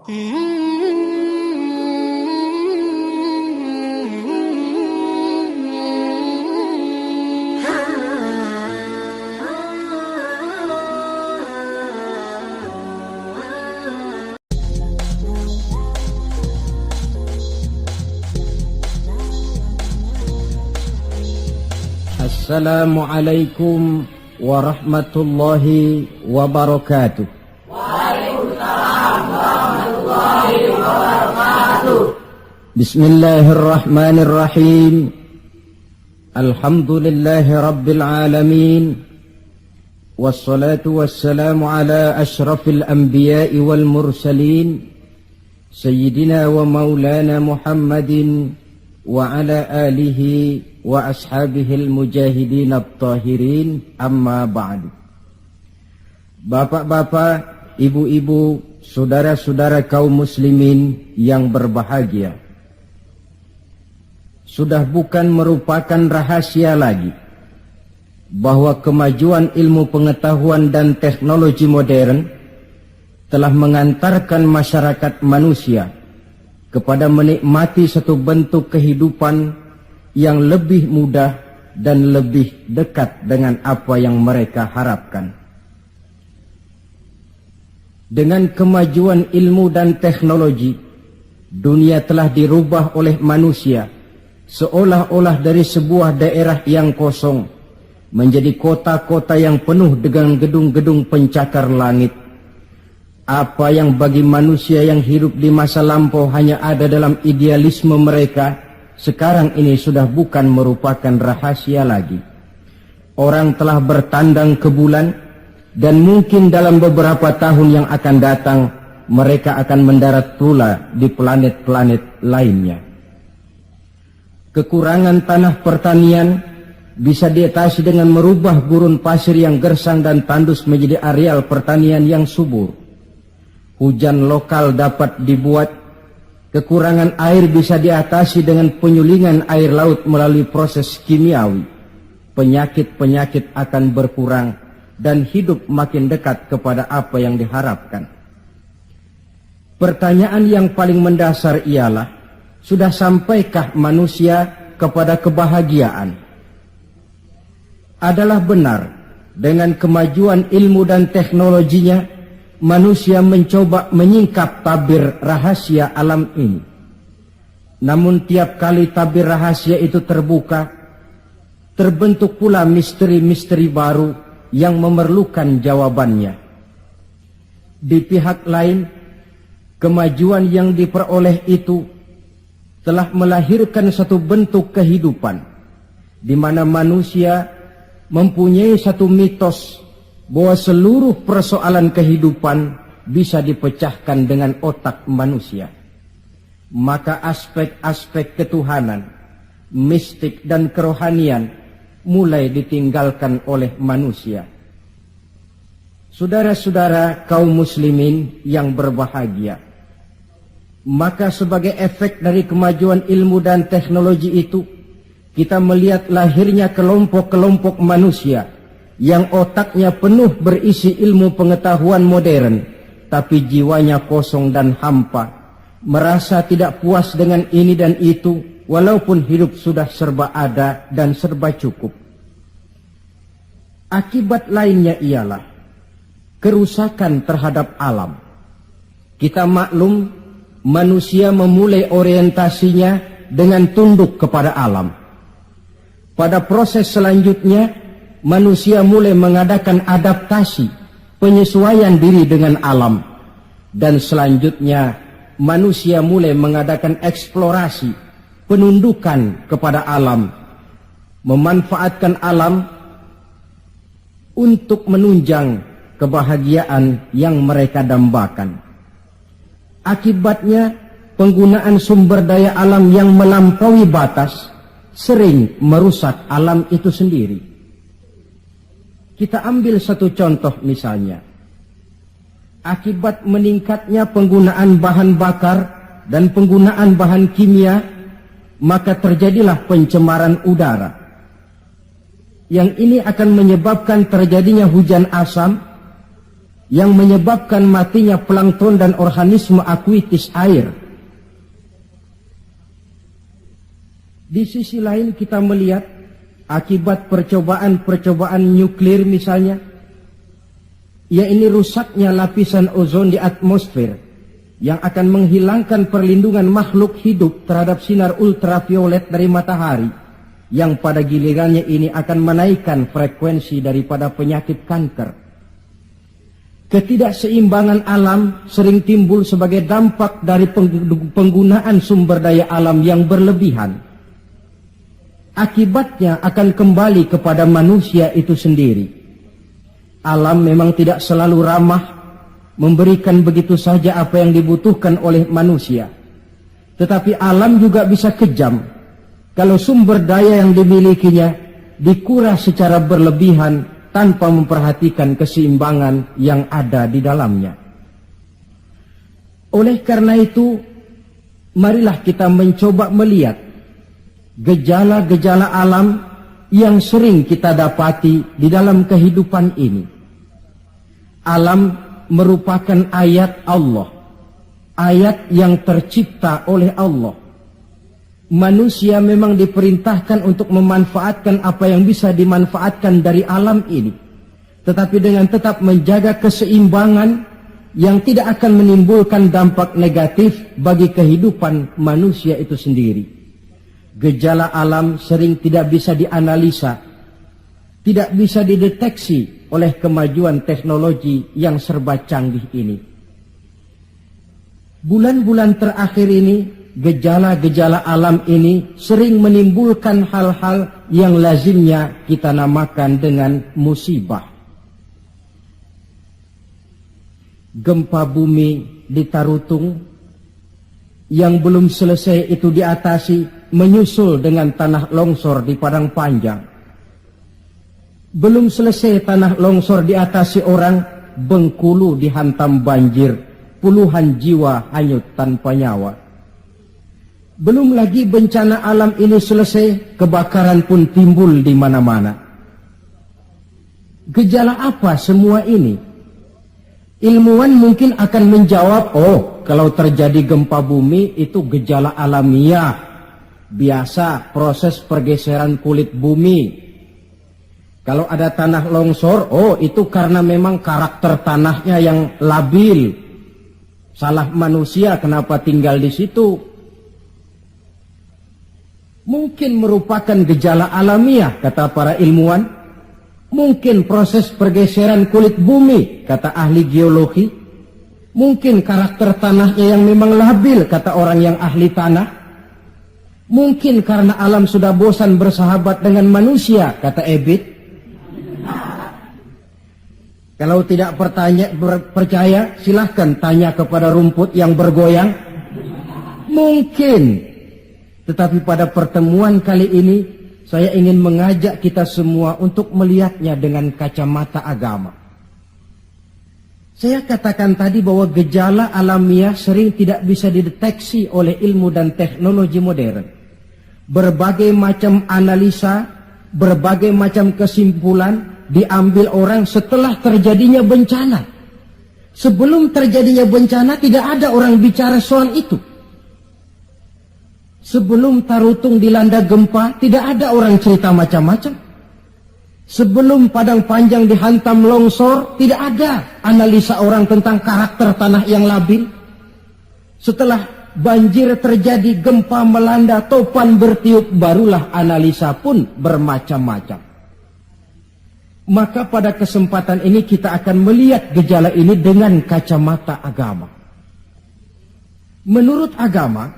Assalamualaikum warahmatullahi wabarakatuh. Waalaikumsalam warahmatullahi wabarakatuh. Bismillahirrahmanirrahim. Alhamdulillahi rabbil alamin. Wassalatu wassalamu ala ashrafil anbiya'i wal mursalin Sayyidina wa maulana Muhammadin wa ala alihi wa ashabihil mujahidin at-tahirin, amma ba'du. Bapak-bapak, ibu-ibu, saudara-saudara kaum muslimin yang berbahagia, sudah bukan merupakan rahasia lagi bahwa kemajuan ilmu pengetahuan dan teknologi modern telah mengantarkan masyarakat manusia kepada menikmati satu bentuk kehidupan yang lebih mudah dan lebih dekat dengan apa yang mereka harapkan. Dengan kemajuan ilmu dan teknologi, dunia telah dirubah oleh manusia seolah-olah dari sebuah daerah yang kosong menjadi kota-kota yang penuh dengan gedung-gedung pencakar langit. Apa yang bagi manusia yang hidup di masa lampau hanya ada dalam idealisme mereka, sekarang ini sudah bukan merupakan rahasia lagi. Orang telah bertandang ke bulan, dan mungkin dalam beberapa tahun yang akan datang mereka akan mendarat pula di planet-planet lainnya. Kekurangan tanah pertanian bisa diatasi dengan merubah gurun pasir yang gersang dan tandus menjadi areal pertanian yang subur. Hujan lokal dapat dibuat. Kekurangan air bisa diatasi dengan penyulingan air laut melalui proses kimiawi. Penyakit-penyakit akan berkurang dan hidup makin dekat kepada apa yang diharapkan. Pertanyaan yang paling mendasar ialah, sudah sampaikah manusia kepada kebahagiaan? Adalah benar, dengan kemajuan ilmu dan teknologinya, manusia mencoba menyingkap tabir rahasia alam ini. Namun tiap kali tabir rahasia itu terbuka, terbentuk pula misteri-misteri baru yang memerlukan jawabannya. Di pihak lain, kemajuan yang diperoleh itu telah melahirkan satu bentuk kehidupan di mana manusia mempunyai satu mitos bahwa seluruh persoalan kehidupan bisa dipecahkan dengan otak manusia. Maka aspek-aspek ketuhanan, mistik dan kerohanian mulai ditinggalkan oleh manusia. Saudara-saudara kaum muslimin yang berbahagia, maka sebagai efek dari kemajuan ilmu dan teknologi itu, kita melihat lahirnya kelompok-kelompok manusia yang otaknya penuh berisi ilmu pengetahuan modern, tapi jiwanya kosong dan hampa, merasa tidak puas dengan ini dan itu, walaupun hidup sudah serba ada dan serba cukup. Akibat lainnya ialah kerusakan terhadap alam. Kita maklum, manusia memulai orientasinya dengan tunduk kepada alam. Pada proses selanjutnya, manusia mulai mengadakan adaptasi, penyesuaian diri dengan alam. Dan selanjutnya manusia mulai mengadakan eksplorasi, penundukan kepada alam, memanfaatkan alam untuk menunjang kebahagiaan yang mereka dambakan. Akibatnya, penggunaan sumber daya alam yang melampaui batas sering merusak alam itu sendiri. Kita ambil satu contoh misalnya. Akibat meningkatnya penggunaan bahan bakar dan penggunaan bahan kimia, maka terjadilah pencemaran udara. Yang ini akan menyebabkan terjadinya hujan asam, yang menyebabkan matinya plankton dan organisme akuatis air. Di sisi lain kita melihat akibat percobaan nuklir misalnya, yaitu rusaknya lapisan ozon di atmosfer yang akan menghilangkan perlindungan makhluk hidup terhadap sinar ultraviolet dari matahari, yang pada gilirannya ini akan menaikkan frekuensi daripada penyakit kanker. Ketidakseimbangan alam sering timbul sebagai dampak dari penggunaan sumber daya alam yang berlebihan. Akibatnya akan kembali kepada manusia itu sendiri. Alam memang tidak selalu ramah, memberikan begitu saja apa yang dibutuhkan oleh manusia. Tetapi alam juga bisa kejam kalau sumber daya yang dimilikinya dikuras secara berlebihan tanpa memperhatikan keseimbangan yang ada di dalamnya. Oleh karena itu, marilah kita mencoba melihat gejala-gejala alam yang sering kita dapati di dalam kehidupan ini. Alam merupakan ayat Allah, ayat yang tercipta oleh Allah. Manusia memang diperintahkan untuk memanfaatkan apa yang bisa dimanfaatkan dari alam ini, tetapi dengan tetap menjaga keseimbangan yang tidak akan menimbulkan dampak negatif bagi kehidupan manusia itu sendiri. Gejala alam sering tidak bisa dianalisa, tidak bisa dideteksi oleh kemajuan teknologi yang serba canggih ini. Bulan-bulan terakhir ini, gejala-gejala alam ini sering menimbulkan hal-hal yang lazimnya kita namakan dengan musibah. Gempa bumi di Tarutung yang belum selesai itu diatasi, menyusul dengan tanah longsor di Padang Panjang. Belum selesai tanah longsor diatasi orang, Bengkulu dihantam banjir, puluhan jiwa hanyut tanpa nyawa. Belum lagi bencana alam ini selesai, kebakaran pun timbul di mana-mana. Gejala apa semua ini? Ilmuwan mungkin akan menjawab, oh, kalau terjadi gempa bumi itu gejala alamiah, biasa proses pergeseran kulit bumi. Kalau ada tanah longsor, oh itu karena memang karakter tanahnya yang labil. Salah manusia kenapa tinggal di situ. Mungkin merupakan gejala alamiah, kata para ilmuwan. Mungkin proses pergeseran kulit bumi, kata ahli geologi. Mungkin karakter tanahnya yang memang labil, kata orang yang ahli tanah. Mungkin karena alam sudah bosan bersahabat dengan manusia, kata Ebit. Kalau tidak percaya, silahkan tanya kepada rumput yang bergoyang. Mungkin. Tetapi pada pertemuan kali ini, saya ingin mengajak kita semua untuk melihatnya dengan kacamata agama. Saya katakan tadi bahwa gejala alamiah sering tidak bisa dideteksi oleh ilmu dan teknologi modern. Berbagai macam analisa, berbagai macam kesimpulan diambil orang setelah terjadinya bencana. Sebelum terjadinya bencana tidak ada orang bicara soal itu. Sebelum Tarutung dilanda gempa tidak ada orang cerita macam-macam. Sebelum Padang Panjang dihantam longsor tidak ada analisa orang tentang karakter tanah yang labil. Setelah banjir terjadi, gempa melanda, topan bertiup, barulah analisa pun bermacam-macam. Maka pada kesempatan ini kita akan melihat gejala ini dengan kacamata agama. Menurut agama,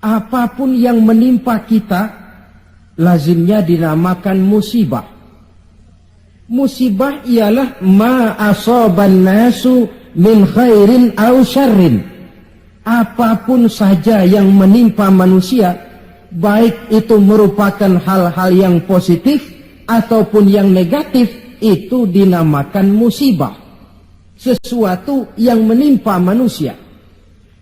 apapun yang menimpa kita lazimnya dinamakan musibah. Musibah ialah ma asaban nasu min khairin aw syarrin. Apapun saja yang menimpa manusia, baik itu merupakan hal-hal yang positif ataupun yang negatif, itu dinamakan musibah. Sesuatu yang menimpa manusia.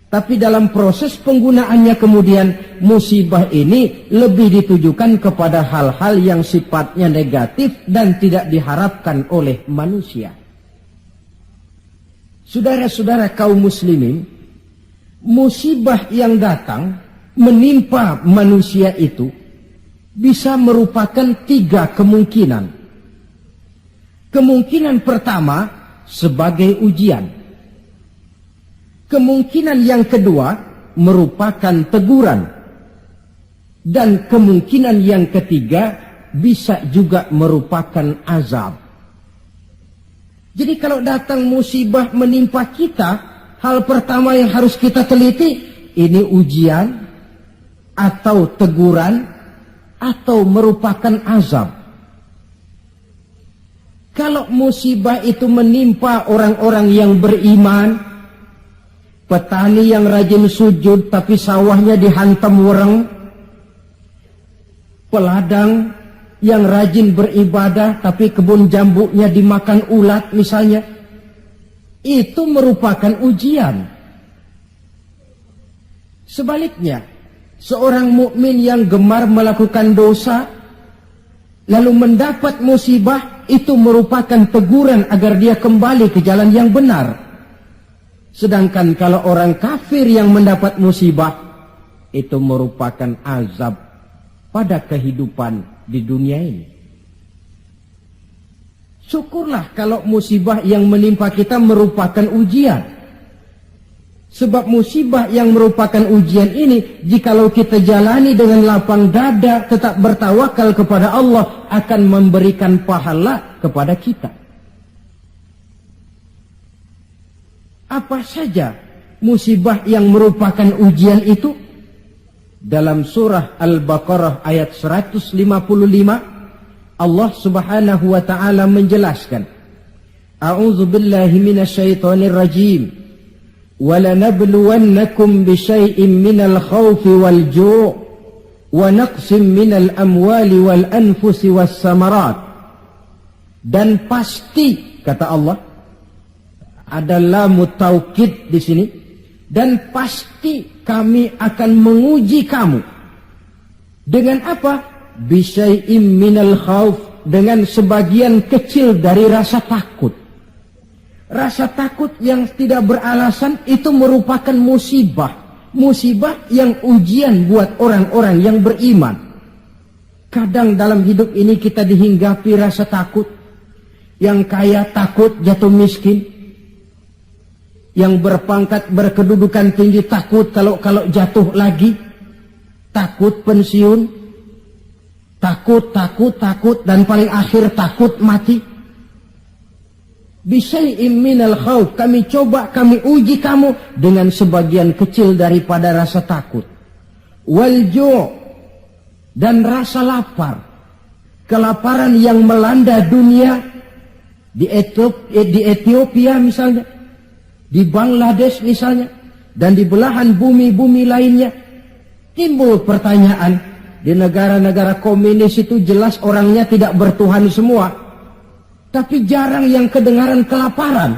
Tapi dalam proses penggunaannya kemudian, musibah ini lebih ditujukan kepada hal-hal yang sifatnya negatif dan tidak diharapkan oleh manusia. Saudara-saudara kaum muslimin, musibah yang datang menimpa manusia itu bisa merupakan 3 kemungkinan. Kemungkinan pertama sebagai ujian. Kemungkinan yang kedua merupakan teguran. Dan kemungkinan yang ketiga bisa juga merupakan azab. Jadi kalau datang musibah menimpa kita, hal pertama yang harus kita teliti, ini ujian atau teguran atau merupakan azab. Kalau musibah itu menimpa orang-orang yang beriman, petani yang rajin sujud tapi sawahnya dihantam wereng, peladang yang rajin beribadah tapi kebun jambunya dimakan ulat misalnya, itu merupakan ujian. Sebaliknya, seorang mukmin yang gemar melakukan dosa lalu mendapat musibah, itu merupakan teguran agar dia kembali ke jalan yang benar. Sedangkan kalau orang kafir yang mendapat musibah, itu merupakan azab pada kehidupan di dunia ini. Syukurlah kalau musibah yang menimpa kita merupakan ujian. Sebab musibah yang merupakan ujian ini, jikalau kita jalani dengan lapang dada, tetap bertawakal kepada Allah, akan memberikan pahala kepada kita. Apa saja musibah yang merupakan ujian itu? Dalam surah Al-Baqarah ayat 155, Allah subhanahu wa ta'ala menjelaskan, A'udzu billahi minasyaitonir rajim. وَلَنَبْلُوَنَّكُمْ بِشَيْءٍ مِّنَ الْخَوْفِ وَالْجُوعِ وَنَقْصٍ مِّنَ الْأَمْوَالِ وَالْأَنْفُسِ وَالثَّمَرَاتِ. Dan pasti, kata Allah, ada lamu taukid di sini, dan pasti kami akan menguji kamu. Dengan apa? Bisyai'im minal khauf, dengan sebagian kecil dari rasa takut. Rasa takut yang tidak beralasan itu merupakan musibah. Musibah yang ujian buat orang-orang yang beriman. Kadang dalam hidup ini kita dihinggapi rasa takut. Yang kaya takut jatuh miskin. Yang berpangkat berkedudukan tinggi takut kalau jatuh lagi. Takut pensiun. Takut, dan paling akhir takut mati. Bisyai'im minal khauf, kami coba, kami uji kamu dengan sebagian kecil daripada rasa takut. Walju', dan rasa lapar. Kelaparan yang melanda dunia di Ethiopia misalnya, di Bangladesh misalnya, dan di belahan bumi-bumi lainnya. Timbul pertanyaan, di negara-negara komunis itu jelas orangnya tidak bertuhan semua. Tapi jarang yang kedengaran kelaparan.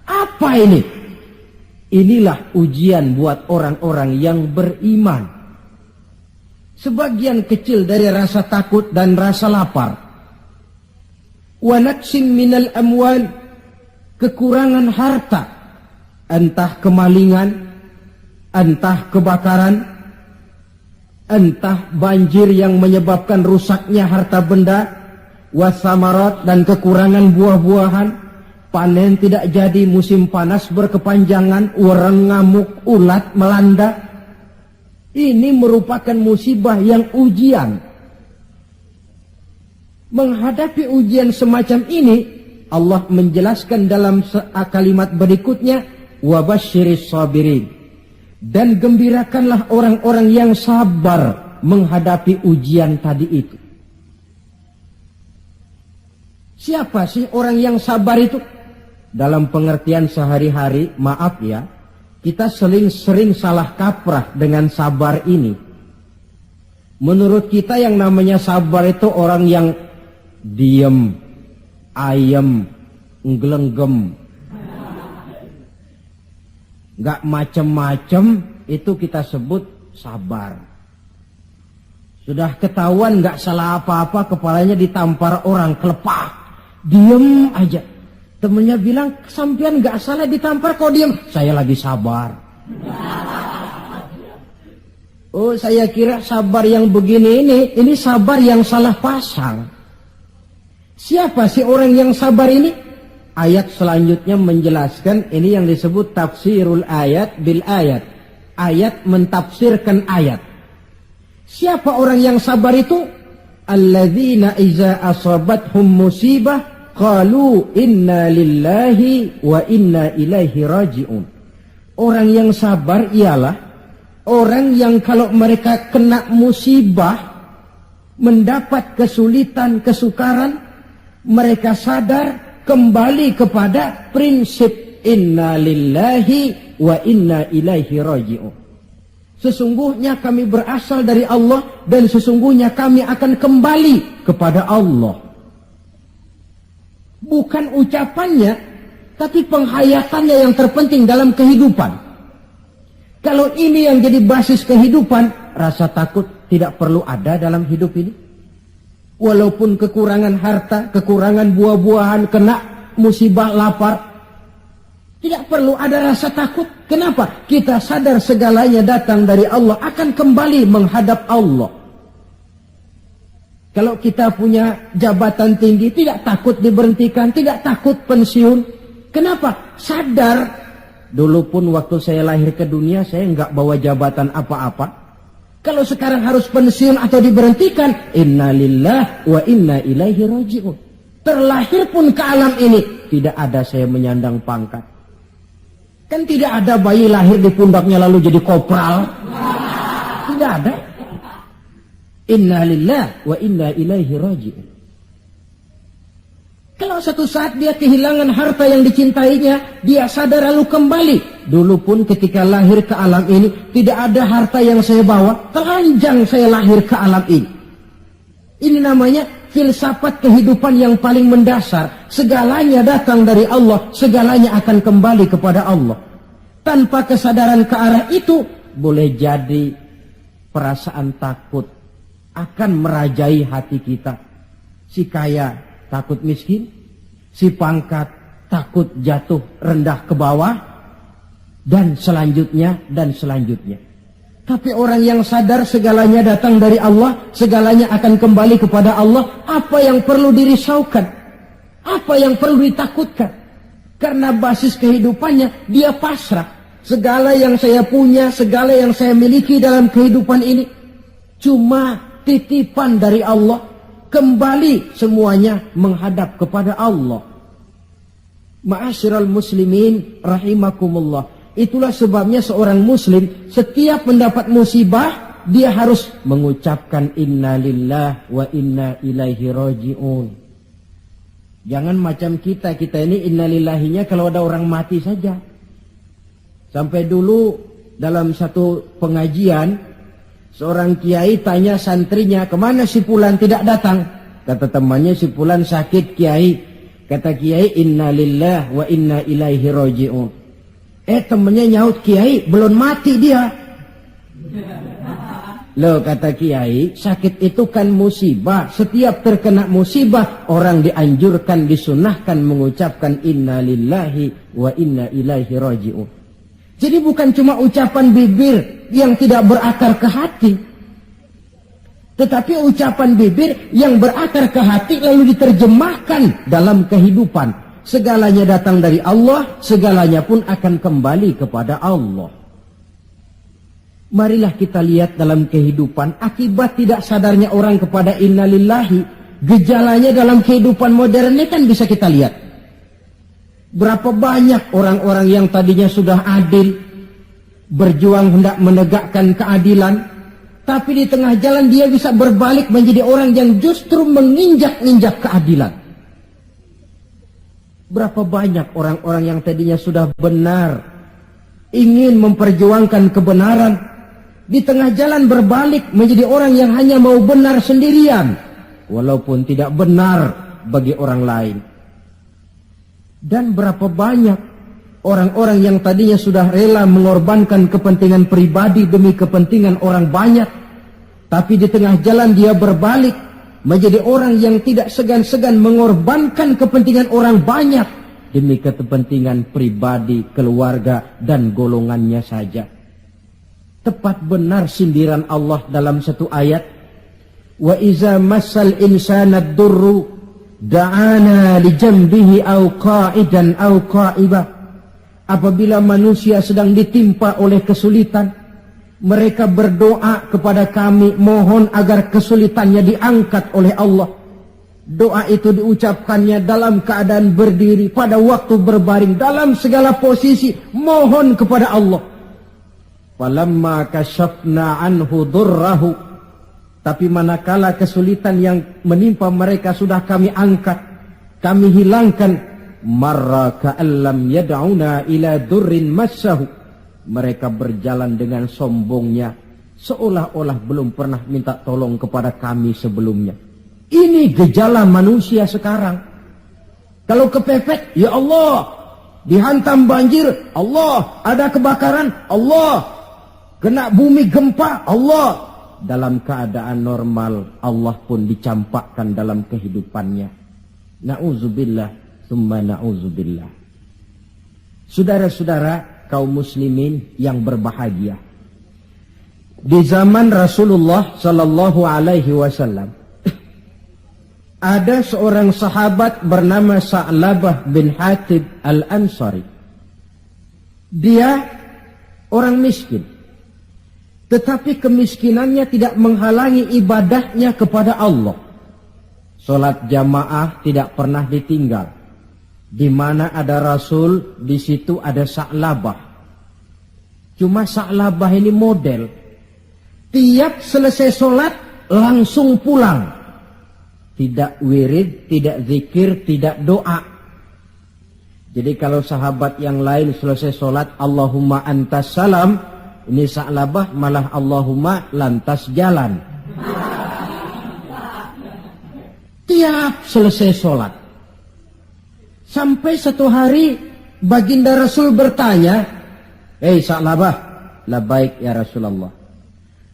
Apa ini? Inilah ujian buat orang-orang yang beriman. Sebagian kecil dari rasa takut dan rasa lapar. Wa naqsim minal amwal, kekurangan harta. Entah kemalingan, entah kebakaran, entah banjir yang menyebabkan rusaknya harta benda, wasamarat, dan kekurangan buah-buahan, panen tidak jadi, musim panas berkepanjangan, wereng, ngamuk, ulat melanda. Ini merupakan musibah yang ujian. Menghadapi ujian semacam ini, Allah menjelaskan dalam kalimat berikutnya, wabasyiris sabirin, dan gembirakanlah orang-orang yang sabar menghadapi ujian tadi itu. Siapa sih orang yang sabar itu? Dalam pengertian sehari-hari, maaf ya, kita sering salah kaprah dengan sabar ini. Menurut kita yang namanya sabar itu orang yang diem, ayem, nggelenggem, gak macem-macem, itu kita sebut sabar. Sudah ketahuan gak salah apa-apa, kepalanya ditampar orang, kelepah, diem aja. Temennya bilang, sampean gak salah ditampar kok diem. Saya lagi sabar. Oh, saya kira sabar yang begini ini sabar yang salah pasang. Siapa sih orang yang sabar ini? Ayat selanjutnya menjelaskan, ini yang disebut tafsirul ayat bil ayat. Ayat mentafsirkan ayat. Siapa orang yang sabar itu? Alladzina iza asabathum musibah qalu inna lillahi wa inna ilaihi raji'un. Orang yang sabar ialah orang yang kalau mereka kena musibah, mendapat kesulitan, kesukaran, mereka sadar kembali kepada prinsip inna lillahi wa inna ilaihi raji'un. Sesungguhnya kami berasal dari Allah dan sesungguhnya kami akan kembali kepada Allah. Bukan ucapannya, tapi penghayatannya yang terpenting dalam kehidupan. Kalau ini yang jadi basis kehidupan, rasa takut tidak perlu ada dalam hidup ini. Walaupun kekurangan harta, kekurangan buah-buahan, kena musibah lapar, tidak perlu ada rasa takut. Kenapa? Kita sadar segalanya datang dari Allah, akan kembali menghadap Allah. Kalau kita punya jabatan tinggi, tidak takut diberhentikan, tidak takut pensiun. Kenapa? Sadar. Dulu pun waktu saya lahir ke dunia, saya nggak bawa jabatan apa-apa. Kalau sekarang harus pensiun atau diberhentikan, inna lillah wa inna ilaihi raji'un. Terlahir pun ke alam ini, tidak ada saya menyandang pangkat. Kan tidak ada bayi lahir di pundaknya lalu jadi kopral. Tidak ada. Inna lillah wa inna ilaihi raji'un. Kalau satu saat dia kehilangan harta yang dicintainya, dia sadar lalu kembali. Dulu pun ketika lahir ke alam ini, tidak ada harta yang saya bawa, telanjang saya lahir ke alam ini. Ini namanya filsafat kehidupan yang paling mendasar. Segalanya datang dari Allah, segalanya akan kembali kepada Allah. Tanpa kesadaran ke arah itu, boleh jadi perasaan takut akan merajai hati kita. Si kaya takut miskin, si pangkat takut jatuh rendah ke bawah, dan selanjutnya, dan selanjutnya. Tapi orang yang sadar segalanya datang dari Allah, segalanya akan kembali kepada Allah, apa yang perlu dirisaukan? Apa yang perlu ditakutkan? Karena basis kehidupannya, dia pasrah. Segala yang saya punya, segala yang saya miliki dalam kehidupan ini, cuma titipan dari Allah. Kembali semuanya menghadap kepada Allah. Ma'asyiral muslimin rahimakumullah. Itulah sebabnya seorang muslim setiap mendapat musibah, dia harus mengucapkan inna lillah wa inna ilaihi raji'un. Jangan macam kita ini inna lillahinya kalau ada orang mati saja. Sampai dulu dalam satu pengajian, seorang kiai tanya santrinya, kemana si fulan tidak datang? Kata temannya, si fulan sakit kiai. Kata kiai, inna lillah wa inna ilaihi raji'un. Temennya nyaut, kiai belum mati dia. Loh, kata kiai, sakit itu kan musibah. Setiap terkena musibah, orang dianjurkan, disunahkan mengucapkan inna lillahi wa inna ilaihi raji'un. Jadi bukan cuma ucapan bibir yang tidak berakar ke hati, tetapi ucapan bibir yang berakar ke hati lalu diterjemahkan dalam kehidupan. Segalanya datang dari Allah, segalanya pun akan kembali kepada Allah. Marilah kita lihat dalam kehidupan, akibat tidak sadarnya orang kepada innalillahi, gejalanya dalam kehidupan modern ini kan bisa kita lihat. Berapa banyak orang-orang yang tadinya sudah adil, berjuang hendak menegakkan keadilan, tapi di tengah jalan dia bisa berbalik menjadi orang yang justru menginjak-injak keadilan. Berapa banyak orang-orang yang tadinya sudah benar, ingin memperjuangkan kebenaran, di tengah jalan berbalik menjadi orang yang hanya mau benar sendirian, walaupun tidak benar bagi orang lain. Dan berapa banyak orang-orang yang tadinya sudah rela mengorbankan kepentingan pribadi demi kepentingan orang banyak, tapi di tengah jalan dia berbalik menjadi orang yang tidak segan-segan mengorbankan kepentingan orang banyak demi kepentingan pribadi, keluarga, dan golongannya saja. Tepat benar sindiran Allah dalam satu ayat, wa iza massal insana ad-durru da'ana li jambihi aw qa'idan aw qa'iba. Apabila manusia sedang ditimpa oleh kesulitan, mereka berdoa kepada kami, mohon agar kesulitannya diangkat oleh Allah. Doa itu diucapkannya dalam keadaan berdiri, pada waktu berbaring, dalam segala posisi, mohon kepada Allah. Falamma kasyafna anhu durrahu, tapi manakala kesulitan yang menimpa mereka sudah kami angkat, kami hilangkan, marra ka'allam yad'una ila durrin massahu, mereka berjalan dengan sombongnya, seolah-olah belum pernah minta tolong kepada kami sebelumnya. Ini gejala manusia sekarang. Kalau kepepet, ya Allah. Dihantam banjir, Allah. Ada kebakaran, Allah. Kena bumi gempa, Allah. Dalam keadaan normal, Allah pun dicampakkan dalam kehidupannya. Na'udzubillah, tsumma na'udzubillah. Saudara-saudara kaum muslimin yang berbahagia, di zaman Rasulullah sallallahu alaihi wasallam ada seorang sahabat bernama Sa'labah bin Hatib al-Ansari. Dia orang miskin, tetapi kemiskinannya tidak menghalangi ibadahnya kepada Allah. Salat jamaah tidak pernah ditinggal. Di mana ada Rasul, di situ ada Sa'labah. Cuma Sa'labah ini model. Tiap selesai salat langsung pulang. Tidak wirid, tidak zikir, tidak doa. Jadi kalau sahabat yang lain selesai sholat, Allahumma antas salam, ini Sa'labah malah Allahumma lantas jalan. Tiap selesai sholat. Sampai satu hari baginda Rasul bertanya, "Hei Sa'labah," "Labaik ya Rasulullah."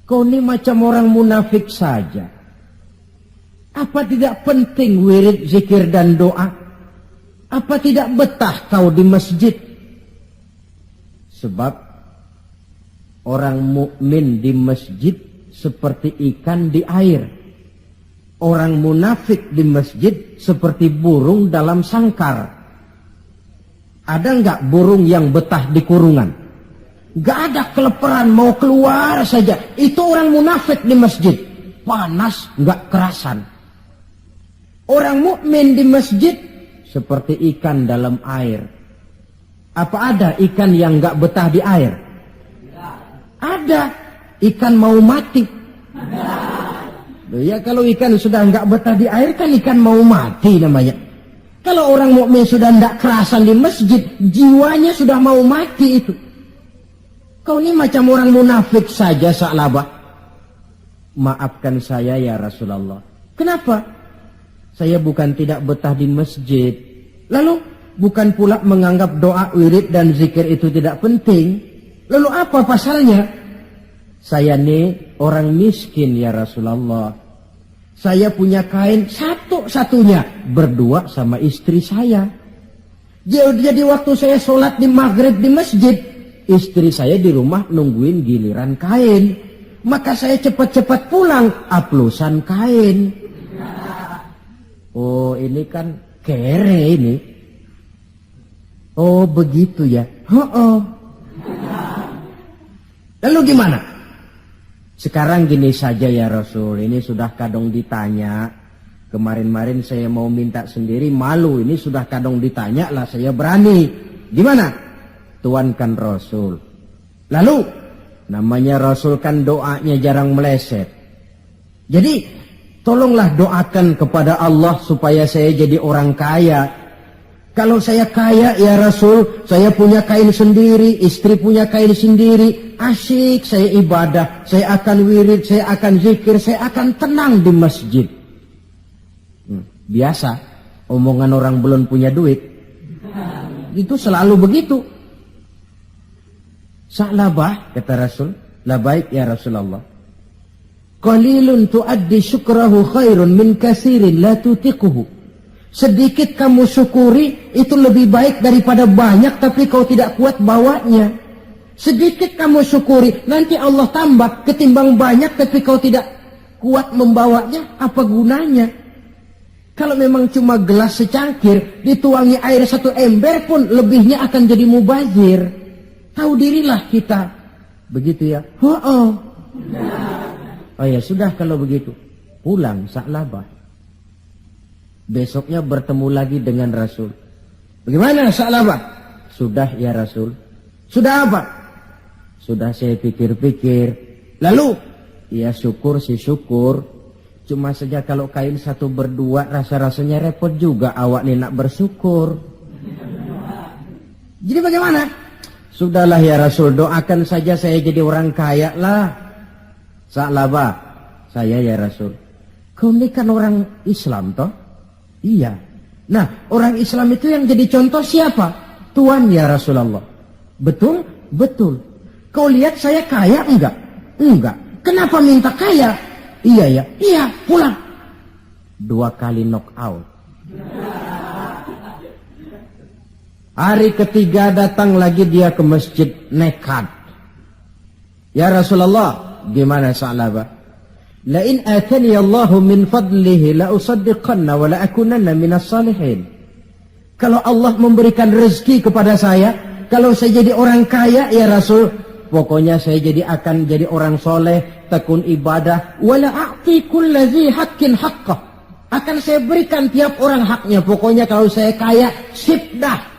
"Kau ini macam orang munafik saja. Apa tidak penting wirid, zikir dan doa? Apa tidak betah kau di masjid?" Sebab orang mukmin di masjid seperti ikan di air. Orang munafik di masjid seperti burung dalam sangkar. Ada enggak burung yang betah di kurungan? Enggak ada, keleparan mau keluar saja. Itu orang munafik di masjid. Panas enggak kerasan. Orang mukmin di masjid seperti ikan dalam air. Apa ada ikan yang enggak betah di air? Ada. Ikan mau mati. Ya kalau ikan sudah enggak betah di air kan ikan mau mati namanya. Kalau orang mukmin sudah enggak kerasan di masjid, jiwanya sudah mau mati itu. Kau ini macam orang munafik saja Sa'labah. Maafkan saya ya Rasulullah. Kenapa? Saya bukan tidak betah di masjid. Lalu bukan pula menganggap doa, wirid dan zikir itu tidak penting. Lalu apa pasalnya? Saya ini orang miskin ya Rasulullah. Saya punya kain satu-satunya, berdua sama istri saya. Jadi waktu saya sholat di maghrib di masjid, istri saya di rumah nungguin giliran kain. Maka saya cepat-cepat pulang, aplusan kain. Oh ini kan kere ini. Oh begitu ya. Lalu gimana? Sekarang gini saja ya Rasul. Ini sudah kadang ditanya. Kemarin-marin saya mau minta sendiri, malu. Ini sudah kadang ditanya lah, saya berani. Gimana? Tuankan Rasul. Lalu namanya Rasul kan doanya jarang meleset. Jadi tolonglah doakan kepada Allah supaya saya jadi orang kaya. Kalau saya kaya ya Rasul, saya punya kain sendiri, istri punya kain sendiri, asyik saya ibadah, saya akan wirid, saya akan zikir, saya akan tenang di masjid. Biasa, omongan orang belum punya duit. Itu selalu begitu. Sa'labah, kata Rasul, labaik ya Rasulullah. Qalilun tuaddi syukrahu khairun min kasirin la tutiquhu. Sedikit kamu syukuri itu lebih baik daripada banyak tapi kau tidak kuat bawanya. Sedikit kamu syukuri, nanti Allah tambah ketimbang banyak tapi kau tidak kuat membawanya, apa gunanya? Kalau memang cuma gelas secangkir, dituangi air 1 ember pun lebihnya akan jadi mubazir. Tahu dirilah kita. Begitu ya? Oh ya sudah kalau begitu. Pulang Sa'labah. Besoknya bertemu lagi dengan Rasul. Bagaimana Sa'labah? Sudah ya Rasul. Sudah apa? Sudah saya pikir-pikir. Lalu? Ya syukur sih syukur. Cuma saja kalau kain 1 berdua rasa-rasanya repot juga awak nih nak bersyukur. Jadi bagaimana? Sudahlah ya Rasul, doakan saja saya jadi orang kaya lah. Sa'labah, saya ya Rasul. Kau ini kan orang Islam toh? Iya. Nah, orang Islam itu yang jadi contoh siapa? Tuhan ya Rasulullah. Betul? Betul. Kau lihat saya kaya enggak? Enggak. Kenapa minta kaya? Iya ya. Iya, pulang. 2 kali knock out. Hari ketiga datang lagi dia ke masjid nekat. Ya Rasulullah, gimana Sa'labah? La in atani Allahu min fadlihi la usaddiqanna wa la akunanna minas salihin. Kalau Allah memberikan rezeki kepada saya, kalau saya jadi orang kaya ya Rasul, pokoknya saya akan jadi orang soleh, tekun ibadah. Wala a'ti kulladzi haqqin haqqah. Akan saya berikan tiap orang haknya. Pokoknya kalau saya kaya, sip dah.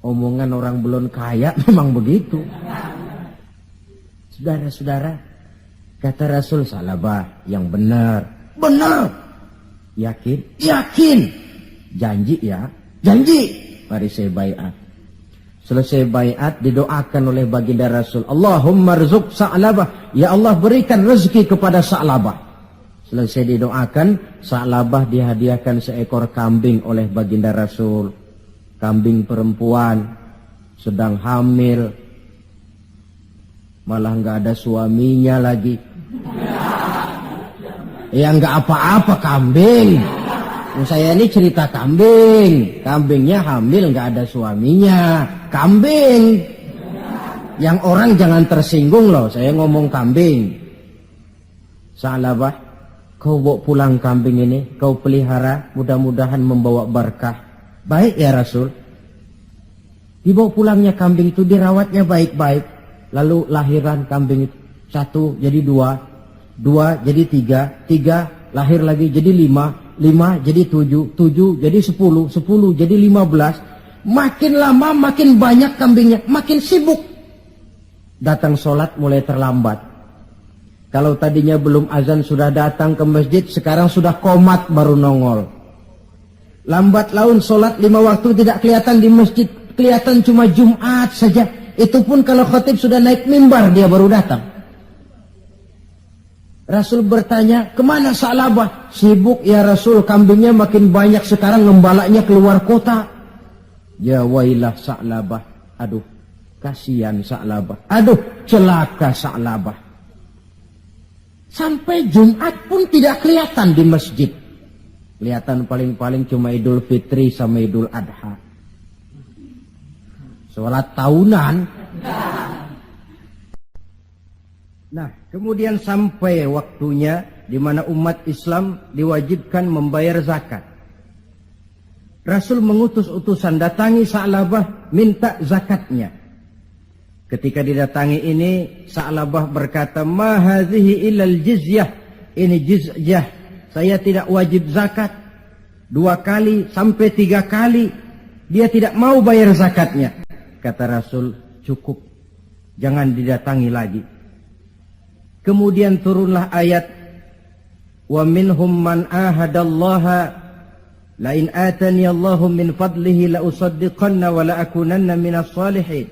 Omongan orang belum kaya memang begitu. Saudara-saudara, kata Rasul, Sa'labah yang benar. Benar. Yakin? Yakin. Janji ya? Janji. Mari saya baiat. Selesai baiat didoakan oleh baginda Rasul. Allahumma rzuq Sa'labah. Ya Allah berikan rezeki kepada Sa'labah. Selesai didoakan, Sa'labah dihadiahkan seekor kambing oleh baginda Rasul. Kambing perempuan, sedang hamil. Malah nggak ada suaminya lagi. Ya nggak apa-apa kambing. Saya ini cerita kambing. Kambingnya hamil nggak ada suaminya. Kambing. Yang orang jangan tersinggung loh. Saya ngomong kambing. Sa'labah, kau bawa pulang kambing ini. Kau pelihara. Mudah-mudahan membawa berkah. Baik ya Rasul. Dibawa pulangnya kambing itu, dirawatnya baik-baik. Lalu lahiran kambing itu. 1 jadi 2. 2 jadi 3. 3 lahir lagi jadi 5. 5 jadi 7, 7 jadi 10, 10 jadi 15. Makin lama makin banyak kambingnya, makin sibuk. Datang sholat mulai terlambat. Kalau tadinya belum azan sudah datang ke masjid, sekarang sudah qomat baru nongol. Lambat laun sholat 5 waktu tidak kelihatan di masjid, kelihatan cuma Jumat saja. Itu pun kalau khatib sudah naik mimbar dia baru datang. Rasul bertanya, kemana Sa'labah? Sibuk ya Rasul, kambingnya makin banyak sekarang, ngembalaknya keluar kota. Ya wailah Sa'labah. Aduh, kasihan Sa'labah. Aduh, celaka Sa'labah. Sampai Jumat pun tidak kelihatan di masjid. Kelihatan paling-paling cuma Idul Fitri sama Idul Adha. Sholat tahunan. Nah, kemudian sampai waktunya di mana umat Islam diwajibkan membayar zakat. Rasul mengutus utusan, datangi Sa'labah, minta zakatnya. Ketika didatangi ini, Sa'labah berkata, ma hadhihi illal jizyah. Ini jizyah. Saya tidak wajib zakat. 2 kali sampai 3 kali. Dia tidak mau bayar zakatnya. Kata Rasul, cukup. Jangan didatangi lagi. Kemudian turunlah ayat wa minhum man ahadallaha la in atani Allahu min fadlihi la usaddiqanna wa la akunanna minas salihin.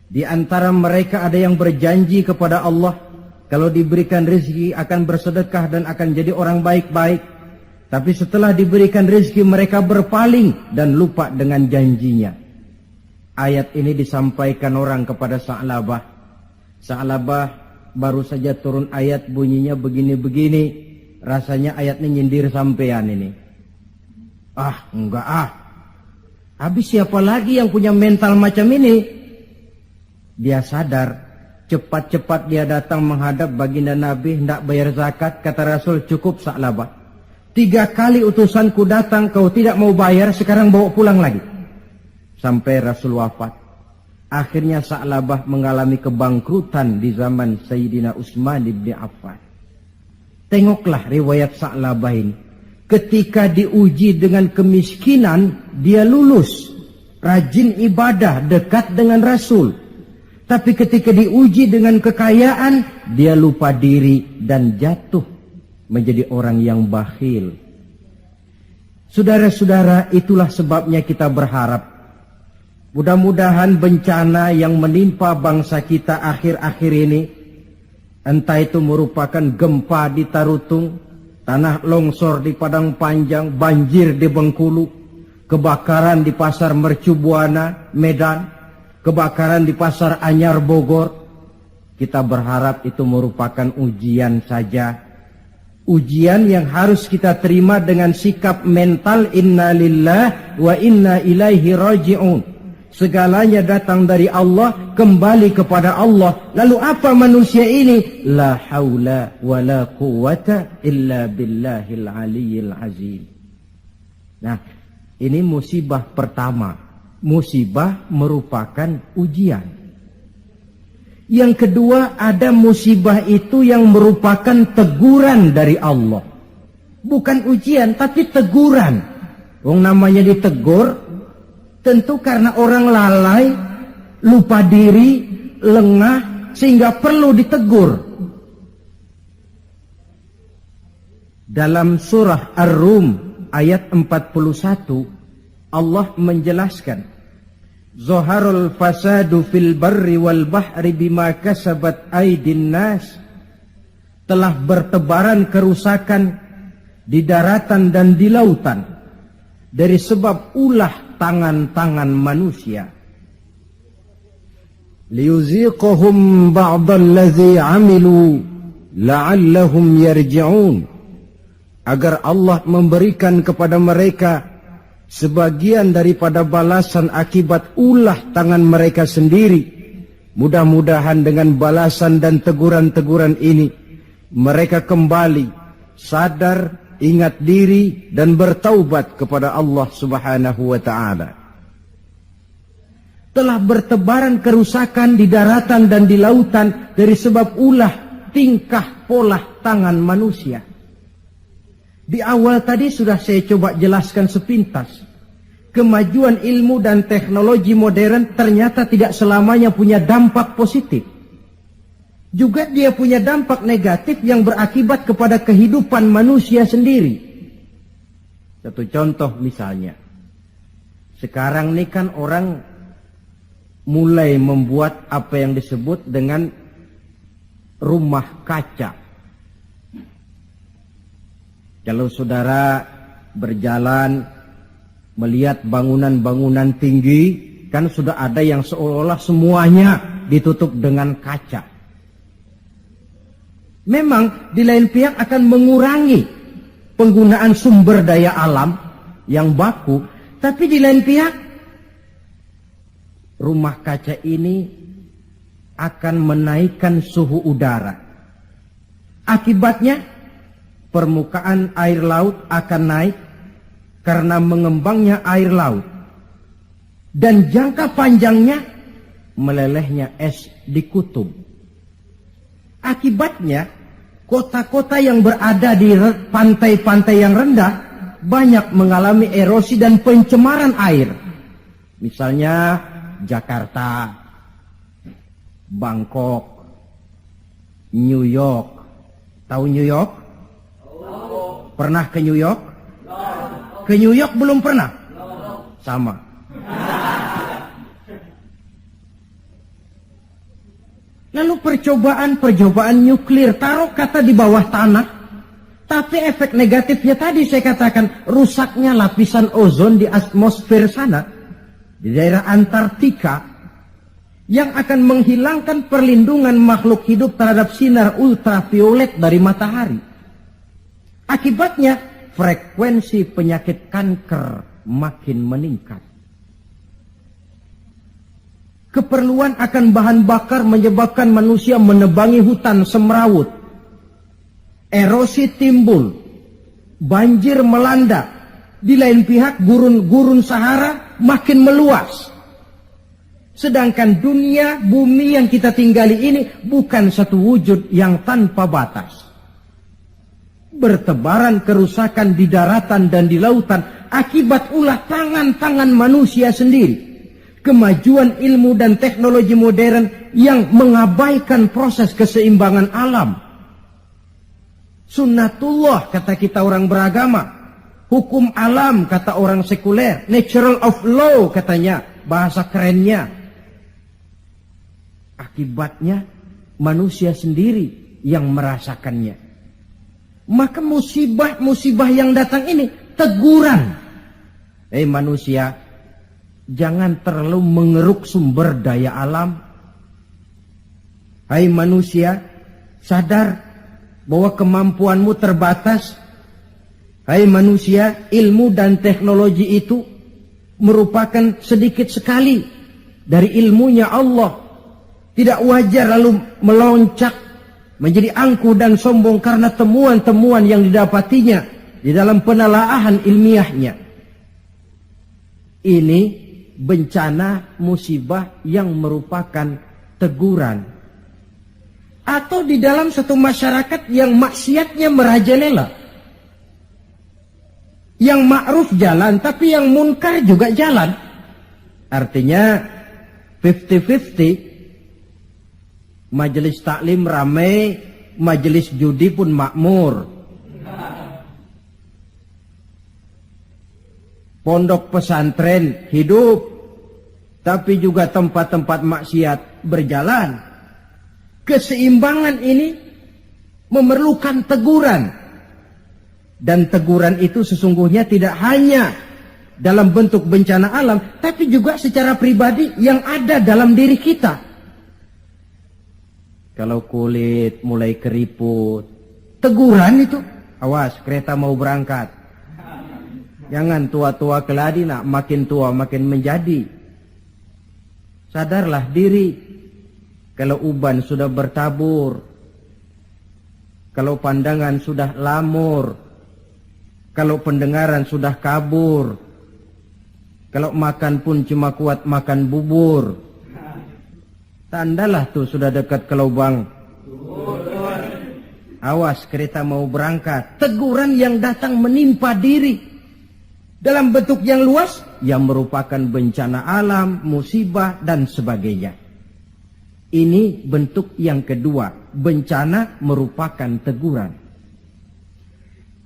Di antara mereka ada yang berjanji kepada Allah kalau diberikan rezeki akan bersedekah dan akan jadi orang baik-baik. Tapi setelah diberikan rezeki mereka berpaling dan lupa dengan janjinya. Ayat ini disampaikan orang kepada Sa'labah. Sa'labah baru saja turun ayat bunyinya begini-begini. Rasanya ayatnya nyindir sampean ini. Ah, enggak ah. Habis siapa lagi yang punya mental macam ini? Dia sadar, cepat-cepat dia datang menghadap baginda Nabi, hendak bayar zakat. Kata Rasul, cukup Sa'labah. 3 kali utusanku datang, kau tidak mau bayar, sekarang bawa pulang lagi. Sampai Rasul wafat. Akhirnya Sa'labah mengalami kebangkrutan di zaman Sayyidina Utsman bin Affan. Tengoklah riwayat Sa'labah ini. Ketika diuji dengan kemiskinan, dia lulus. Rajin ibadah, dekat dengan Rasul. Tapi ketika diuji dengan kekayaan, dia lupa diri dan jatuh menjadi orang yang bakhil. Saudara-saudara, itulah sebabnya kita berharap mudah-mudahan bencana yang menimpa bangsa kita akhir-akhir ini, entah itu merupakan gempa di Tarutung, tanah longsor di Padang Panjang, banjir di Bengkulu, kebakaran di Pasar Mercu Buana, Medan, kebakaran di Pasar Anyar Bogor, kita berharap itu merupakan ujian saja. Ujian yang harus kita terima dengan sikap mental inna lillah wa inna ilaihi raji'un. Segalanya datang dari Allah, kembali kepada Allah. Lalu apa manusia ini? La haula wa la quwata illa billahil aliyyil azim. Nah, ini musibah pertama. Musibah merupakan ujian. Yang kedua, ada musibah itu yang merupakan teguran dari Allah. Bukan ujian, tapi teguran. Wong namanya ditegur, tentu karena orang lalai, lupa diri, lengah, sehingga perlu ditegur. Dalam surah Ar-Rum ayat 41, Allah menjelaskan, Zaharul fasadu fil barri wal bahri bima kasabat aydin nas. Telah bertebaran kerusakan di daratan dan di lautan dari sebab ulah tangan-tangan manusia. Liyuziqahum ba'dallazi 'amilu la'allahum yarji'un. Agar Allah memberikan kepada mereka sebagian daripada balasan akibat ulah tangan mereka sendiri. Mudah-mudahan dengan balasan dan teguran-teguran ini mereka kembali sadar, ingat diri dan bertaubat kepada Allah Subhanahu wa ta'ala. Telah bertebaran kerusakan di daratan dan di lautan dari sebab ulah tingkah pola tangan manusia. Di awal tadi sudah saya coba jelaskan sepintas. Kemajuan ilmu dan teknologi modern ternyata tidak selamanya punya dampak positif. Juga dia punya dampak negatif yang berakibat kepada kehidupan manusia sendiri. Satu contoh misalnya. Sekarang ini kan orang mulai membuat apa yang disebut dengan rumah kaca. Kalau saudara berjalan melihat bangunan-bangunan tinggi, kan sudah ada yang seolah-olah semuanya ditutup dengan kaca. Memang di lain pihak akan mengurangi penggunaan sumber daya alam yang baku, tapi di lain pihak rumah kaca ini akan menaikkan suhu udara. Akibatnya permukaan air laut akan naik karena mengembangnya air laut. Dan jangka panjangnya melelehnya es di kutub. Akibatnya kota-kota yang berada di pantai-pantai yang rendah banyak mengalami erosi dan pencemaran air. Misalnya Jakarta, Bangkok, New York. Tahu New York? Pernah ke New York? Ke New York belum pernah? Sama. Lalu percobaan nuklir, taruh kata di bawah tanah, tapi efek negatifnya tadi saya katakan, rusaknya lapisan ozon di atmosfer sana, di daerah Antartika, yang akan menghilangkan perlindungan makhluk hidup terhadap sinar ultraviolet dari matahari. Akibatnya frekuensi penyakit kanker makin meningkat. Keperluan akan bahan bakar menyebabkan manusia menebangi hutan semrawut. Erosi timbul, banjir melanda. Di lain pihak gurun-gurun Sahara makin meluas. Sedangkan dunia, bumi yang kita tinggali ini bukan satu wujud yang tanpa batas. Bertebaran kerusakan di daratan dan di lautan akibat ulah tangan-tangan manusia sendiri. Kemajuan ilmu dan teknologi modern yang mengabaikan proses keseimbangan alam. Sunnatullah kata kita orang beragama. Hukum alam kata orang sekuler. Natural of law katanya, bahasa kerennya. Akibatnya manusia sendiri yang merasakannya. Maka musibah-musibah yang datang ini teguran. Manusia, jangan terlalu mengeruk sumber daya alam. Hai manusia, sadar bahwa kemampuanmu terbatas. Hai manusia, ilmu dan teknologi itu merupakan sedikit sekali dari ilmunya Allah. Tidak wajar lalu meloncat menjadi angkuh dan sombong karena temuan-temuan yang didapatinya di dalam penelaahan ilmiahnya. Ini bencana musibah yang merupakan teguran. Atau di dalam satu masyarakat yang maksiatnya merajalela. Yang ma'ruf jalan, tapi yang munkar juga jalan. Artinya 50-50. Majelis taklim ramai, majelis judi pun makmur. Pondok pesantren hidup, tapi juga tempat-tempat maksiat berjalan. Keseimbangan ini memerlukan teguran. Dan teguran itu sesungguhnya tidak hanya dalam bentuk bencana alam, tapi juga secara pribadi yang ada dalam diri kita. Kalau kulit mulai keriput, teguran itu, awas kereta mau berangkat. Jangan tua-tua keladi nak, makin tua makin menjadi. Sadarlah diri. Kalau uban sudah bertabur, kalau pandangan sudah lamur, kalau pendengaran sudah kabur, kalau makan pun cuma kuat makan bubur, tandalah tuh sudah dekat ke lubang. Awas kereta mau berangkat. Teguran yang datang menimpa diri dalam bentuk yang luas yang merupakan bencana alam, musibah dan sebagainya. Ini bentuk yang kedua. Bencana merupakan teguran.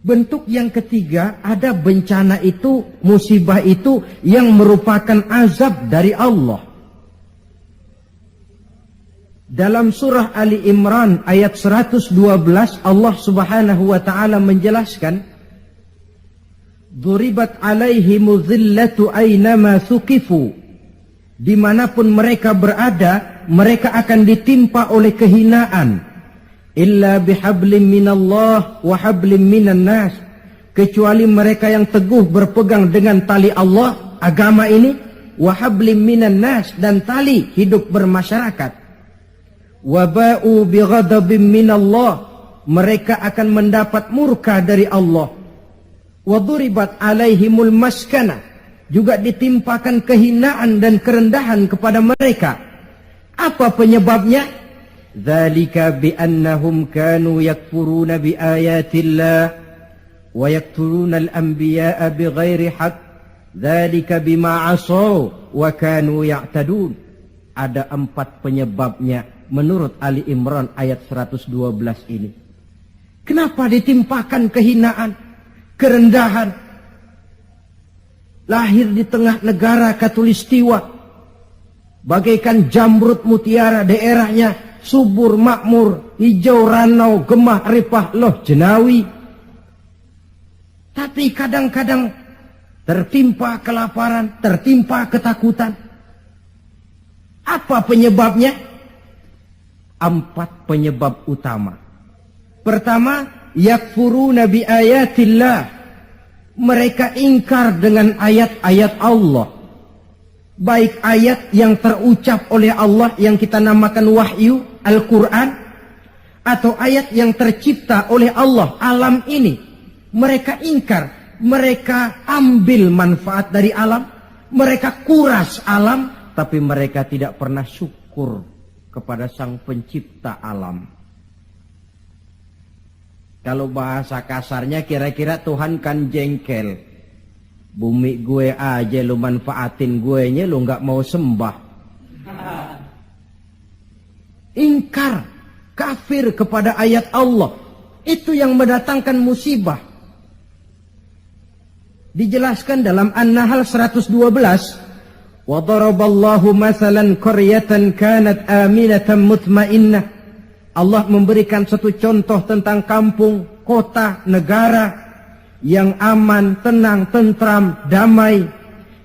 Bentuk yang ketiga, ada bencana itu, musibah itu yang merupakan azab dari Allah. Dalam surah Ali Imran ayat 112 Allah Subhanahu wa taala menjelaskan, "Duribat 'alaihimudz zillatu aynama thuqifu." Dimanapun mereka berada, mereka akan ditimpa oleh kehinaan. Illa bihablim minallah wa hablim minan nas. Kecuali mereka yang teguh berpegang dengan tali Allah, agama ini, wa hablim minan nas, dan tali hidup bermasyarakat. Wa ba'u bighadabim minallah. Mereka akan mendapat murka dari Allah. Wa duribat alaihimul maskana. Juga ditimpakan kehinaan dan kerendahan kepada mereka. Apa penyebabnya? Dzalika biannahum kanu yakfuruna biayatillah wa yaqtuluna al-anbiya'a bighairi haqq. Dzalika bima 'asaw wa kanu ya'tadun. Ada 4 penyebabnya menurut Ali Imran ayat 112 ini. Kenapa ditimpakan kehinaan, kerendahan? Lahir di tengah negara Katulistiwa, bagaikan jamrut mutiara, daerahnya subur makmur, hijau ranau, gemah ripah loh jenawi. Tapi kadang-kadang tertimpa kelaparan, tertimpa ketakutan. Apa penyebabnya? 4 penyebab utama. Pertama, yakfuruna bi ayatillah. Mereka ingkar dengan ayat-ayat Allah. Baik ayat yang terucap oleh Allah yang kita namakan wahyu, Al-Quran, atau ayat yang tercipta oleh Allah, alam ini. Mereka ingkar, mereka ambil manfaat dari alam, mereka kuras alam, tapi mereka tidak pernah syukur kepada Sang Pencipta alam. Kalau bahasa kasarnya kira-kira Tuhan kan jengkel. Bumi gue aja lu manfaatin gue nya, lu gak mau sembah. Ingkar, kafir kepada ayat Allah. Itu yang mendatangkan musibah. Dijelaskan dalam An-Nahl 112. Wa daraballahu mathalan qaryatan kanat aminatan mutmainnah. Allah memberikan satu contoh tentang kampung, kota, negara yang aman, tenang, tentram, damai.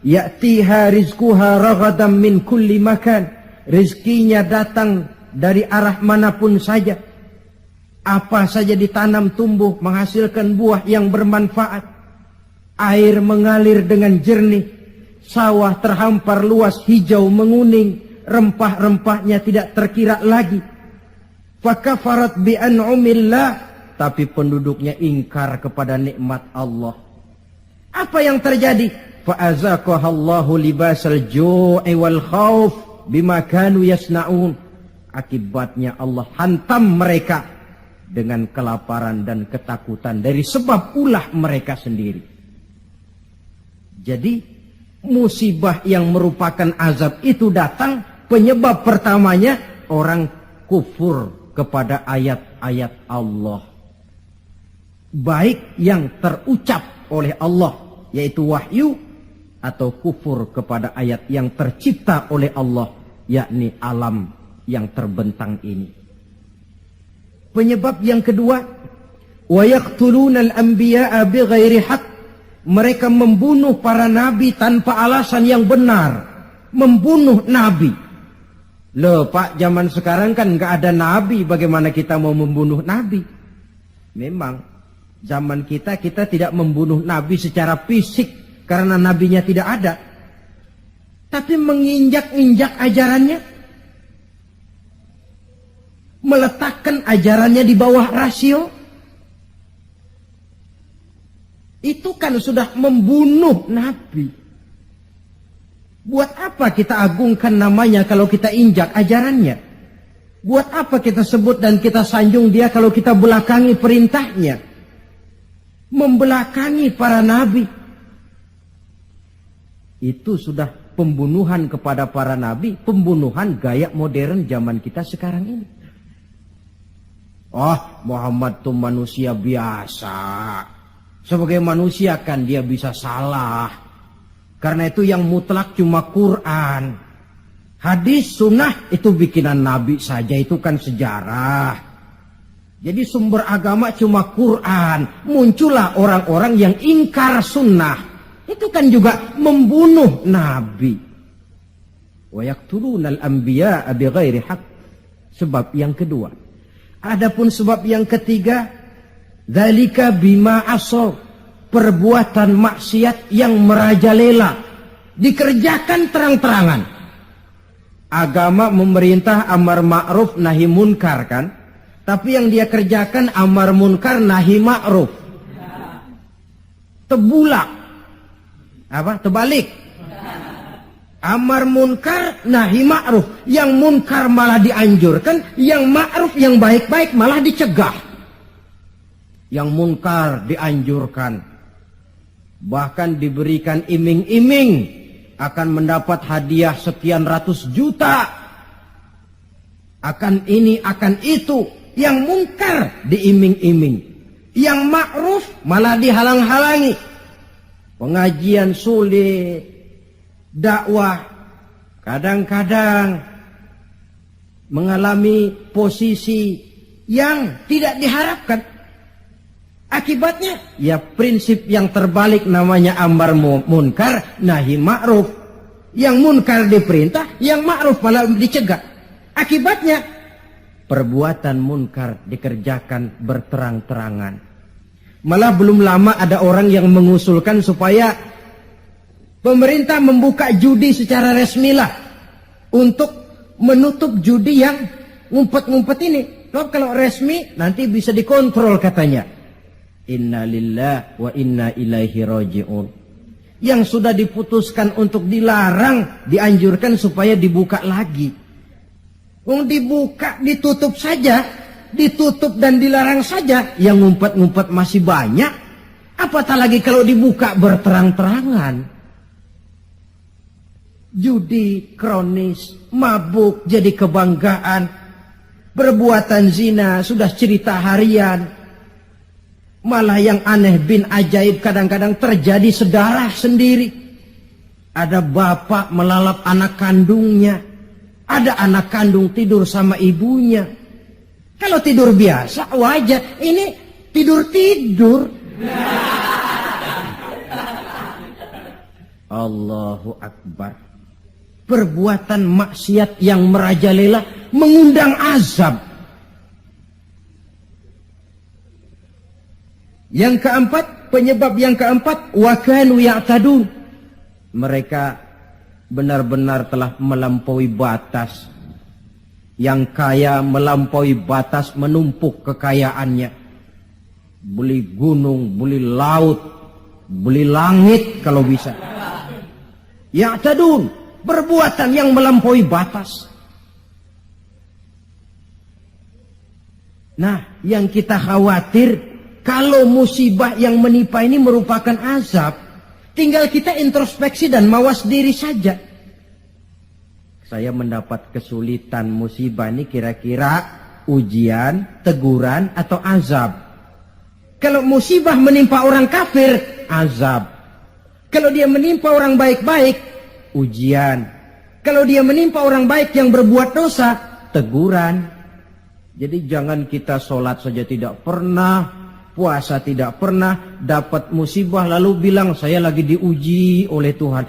Ya'tiha rizquha raghadan min kulli makan. Rizkinya datang dari arah manapun saja. Apa saja ditanam tumbuh menghasilkan buah yang bermanfaat. Air mengalir dengan jernih. Sawah terhampar luas hijau menguning. Rempah-rempahnya tidak terkira lagi. Fakafarat bi'an'umillah, tapi penduduknya ingkar kepada nikmat Allah. Apa yang terjadi? Fa'azaqahallahu libasal ju'i wal khauf bima kanu yasna'un. Akibatnya Allah hantam mereka dengan kelaparan dan ketakutan dari sebab ulah mereka sendiri. Jadi musibah yang merupakan azab itu datang, penyebab pertamanya orang kufur kepada ayat-ayat Allah. Baik yang terucap oleh Allah, yaitu wahyu, atau kufur kepada ayat yang tercipta oleh Allah, yakni alam yang terbentang ini. Penyebab yang kedua, wa yaqtuluna al-anbiya'a bighairi haqq. Mereka membunuh para nabi tanpa alasan yang benar. Membunuh nabi. Loh Pak, zaman sekarang kan nggak ada nabi, bagaimana kita mau membunuh nabi? Memang zaman kita tidak membunuh nabi secara fisik karena nabinya tidak ada. Tapi menginjak-injak ajarannya, meletakkan ajarannya di bawah rasio, itu kan sudah membunuh nabi. Buat apa kita agungkan namanya kalau kita injak ajarannya? Buat apa kita sebut dan kita sanjung dia kalau kita belakangi perintahnya? Membelakangi para nabi. Itu sudah pembunuhan kepada para nabi, pembunuhan gaya modern zaman kita sekarang ini. Oh, Muhammad itu manusia biasa. Sebagai manusia kan dia bisa salah. Karena itu yang mutlak cuma Quran. Hadis, sunnah itu bikinan Nabi saja, itu kan sejarah. Jadi sumber agama cuma Quran. Muncullah orang-orang yang ingkar sunnah. Itu kan juga membunuh Nabi. Wa yaqtuluna al-anbiya'a bighairi haqq. Sebab yang kedua. Adapun sebab yang ketiga, dzalika bima asaw. Perbuatan maksiat yang merajalela, dikerjakan terang-terangan. Agama memerintah amar ma'ruf nahi munkar kan, tapi yang dia kerjakan amar munkar nahi ma'ruf. Tebulak, apa? Terbalik. Amar munkar nahi ma'ruf, yang munkar malah dianjurkan, yang ma'ruf yang baik-baik malah dicegah. Yang munkar dianjurkan, bahkan diberikan iming-iming akan mendapat hadiah sekian ratus juta, akan ini akan itu. Yang munkar diiming-iming, yang ma'ruf malah dihalang-halangi. Pengajian sulit, dakwah kadang-kadang mengalami posisi yang tidak diharapkan. Akibatnya, ya prinsip yang terbalik namanya amar munkar, nahi ma'ruf. Yang munkar diperintah, yang ma'ruf malah dicegah. Akibatnya, perbuatan munkar dikerjakan berterang-terangan. Malah belum lama ada orang yang mengusulkan supaya pemerintah membuka judi secara resmi lah untuk menutup judi yang ngumpet-ngumpet ini. Kalau resmi nanti bisa dikontrol katanya. Inna lillahi wa inna ilaihi raji'un. Yang sudah diputuskan untuk dilarang, dianjurkan supaya dibuka lagi. Dibuka, ditutup saja, ditutup dan dilarang saja, yang ngumpet-ngumpet masih banyak. Apatah lagi kalau dibuka berterang-terangan. Judi kronis, mabuk jadi kebanggaan, perbuatan zina sudah cerita harian. Malah yang aneh bin ajaib kadang-kadang terjadi sedarah sendiri. Ada bapak melalap anak kandungnya. Ada anak kandung tidur sama ibunya. Kalau tidur biasa wajar. Ini tidur-tidur. Allahu Akbar. Perbuatan maksiat yang merajalela mengundang azab. Yang keempat, penyebab yang keempat, wa kanu ya'tadun. Mereka benar-benar telah melampaui batas. Yang kaya melampaui batas menumpuk kekayaannya. Beli gunung, beli laut, beli langit kalau bisa. Ya'tadun, perbuatan yang melampaui batas. Nah, yang kita khawatir, kalau musibah yang menimpa ini merupakan azab, tinggal kita introspeksi dan mawas diri saja. Saya mendapat kesulitan musibah ini kira-kira ujian, teguran, atau azab. Kalau musibah menimpa orang kafir, azab. Kalau dia menimpa orang baik-baik, ujian. Kalau dia menimpa orang baik yang berbuat dosa, teguran. Jadi jangan kita sholat saja tidak pernah, puasa tidak pernah, dapat musibah lalu bilang saya lagi diuji oleh Tuhan.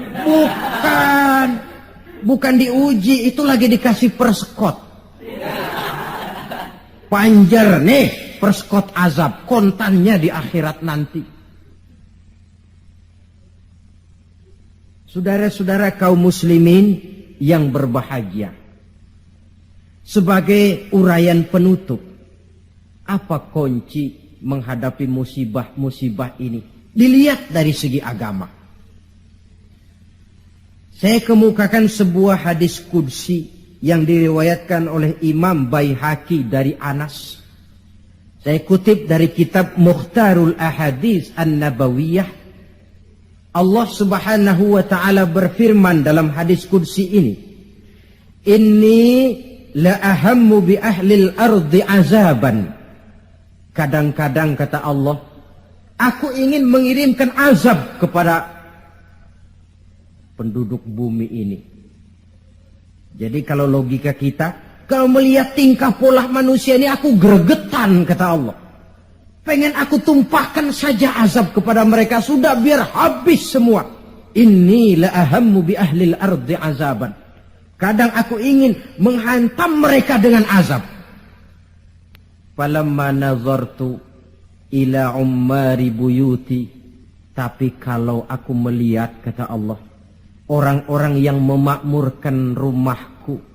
Bukan diuji, itu lagi dikasih perskot. Panjer nih, perskot azab, kontannya di akhirat nanti. Saudara-saudara kaum muslimin yang berbahagia. Sebagai uraian penutup, apa kunci menghadapi musibah-musibah ini? Dilihat dari segi agama. Saya kemukakan sebuah hadis qudsi yang diriwayatkan oleh Imam Baihaqi dari Anas. Saya kutip dari kitab Mukhtarul Ahadits An-Nabawiyah. Allah Subhanahu wa taala berfirman dalam hadis qudsi ini, "Inni la ahammu bi ahlil ardi azaban." Kadang-kadang kata Allah, aku ingin mengirimkan azab kepada penduduk bumi ini. Jadi kalau logika kita, kalau melihat tingkah pola manusia ini aku gregetan kata Allah. Pengen aku tumpahkan saja azab kepada mereka, sudah biar habis semua. Inni la ahammu bi ahlil ardi azaban. Kadang aku ingin menghantam mereka dengan azab. Falamma nazartu ila ummari buyuti. Tapi kalau aku melihat, kata Allah, orang-orang yang memakmurkan rumahku.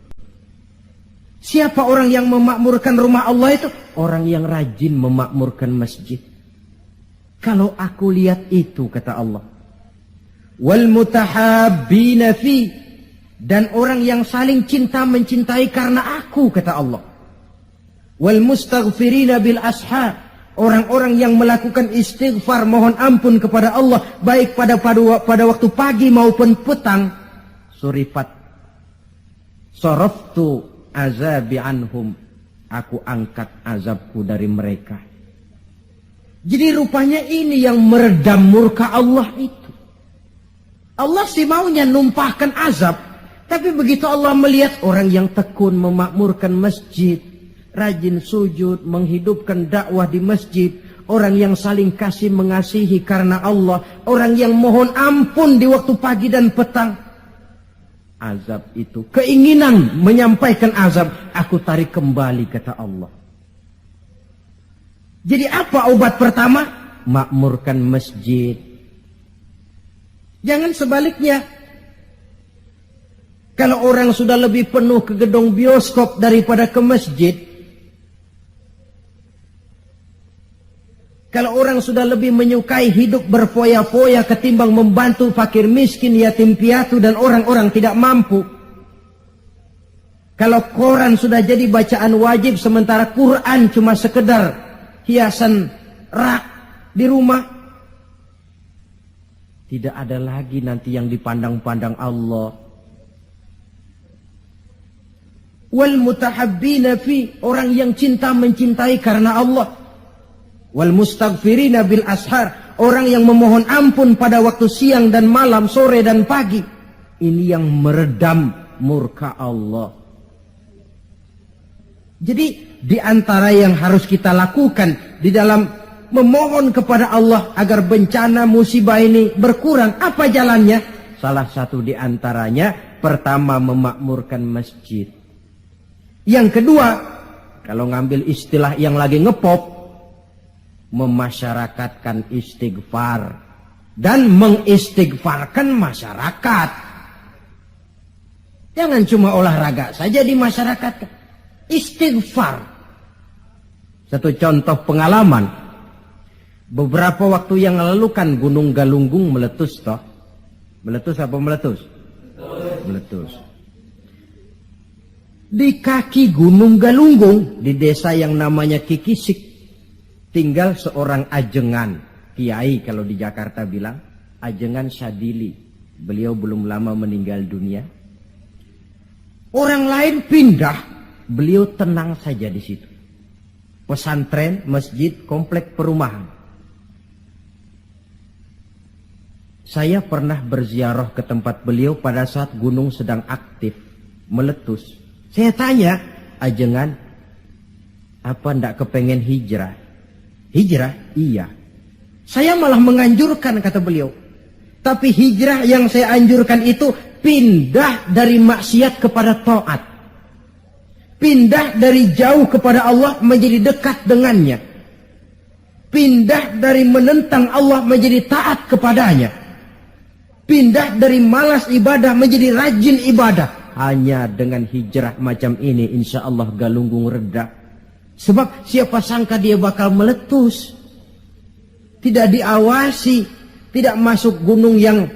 Siapa orang yang memakmurkan rumah Allah itu? Orang yang rajin memakmurkan masjid. Kalau aku lihat itu, kata Allah. Wal mutahabbina fi. Dan orang yang saling cinta mencintai karena aku, kata Allah. Wal mustaghfirina bil ashar, orang-orang yang melakukan istighfar mohon ampun kepada Allah baik pada waktu pagi maupun petang. Surifat saraftu azabi anhum, aku angkat azabku dari mereka. Jadi rupanya ini yang meredam murka Allah itu. Allah sih maunya numpahkan azab, tapi begitu Allah melihat orang yang tekun memakmurkan masjid, rajin sujud, menghidupkan dakwah di masjid, orang yang saling kasih mengasihi karena Allah, orang yang mohon ampun di waktu pagi dan petang. Azab itu, keinginan menyampaikan azab, aku tarik kembali, kata Allah. Jadi apa obat pertama? makmurkan masjid. Jangan sebaliknya. Kalau orang sudah lebih penuh ke gedung bioskop daripada ke masjid, kalau orang sudah lebih menyukai hidup berfoya-foya ketimbang membantu fakir miskin, yatim piatu dan orang-orang tidak mampu, kalau koran sudah jadi bacaan wajib sementara Quran cuma sekedar hiasan rak di rumah, tidak ada lagi nanti yang dipandang-pandang Allah. Wal mutahabbina fi, orang yang cinta mencintai karena Allah. Wal mustaghfirina bil ashar, orang yang memohon ampun pada waktu siang dan malam, sore dan pagi. Ini yang meredam murka Allah. Jadi di antara yang harus kita lakukan di dalam memohon kepada Allah agar bencana musibah ini berkurang, apa jalannya? Salah satu di antaranya, pertama memakmurkan masjid. Yang kedua, kalau ngambil istilah yang lagi ngepop, memasyarakatkan istighfar dan mengistighfarkan masyarakat. Jangan cuma olahraga saja di masyarakat, istighfar. Satu contoh pengalaman, beberapa waktu yang lalu kan Gunung Galunggung meletus toh. Meletus apa meletus? Meletus. Di kaki Gunung Galunggung, di desa yang namanya Kikisik, tinggal seorang ajengan, kiai kalau di Jakarta bilang, Ajengan Syadili. Beliau belum lama meninggal dunia. Orang lain pindah, beliau tenang saja di situ. Pesantren, masjid, komplek perumahan. Saya pernah berziarah ke tempat beliau pada saat gunung sedang aktif, meletus. Saya tanya, Ajengan, apa ndak kepengen hijrah? Hijrah? Iya. Saya malah menganjurkan, kata beliau. Tapi hijrah yang saya anjurkan itu pindah dari maksiat kepada taat. Pindah dari jauh kepada Allah menjadi dekat dengannya. Pindah dari menentang Allah menjadi taat kepadanya. Pindah dari malas ibadah menjadi rajin ibadah. Hanya dengan hijrah macam ini insya Allah Galunggung reda. Sebab siapa sangka dia bakal meletus. Tidak diawasi. Tidak masuk gunung yang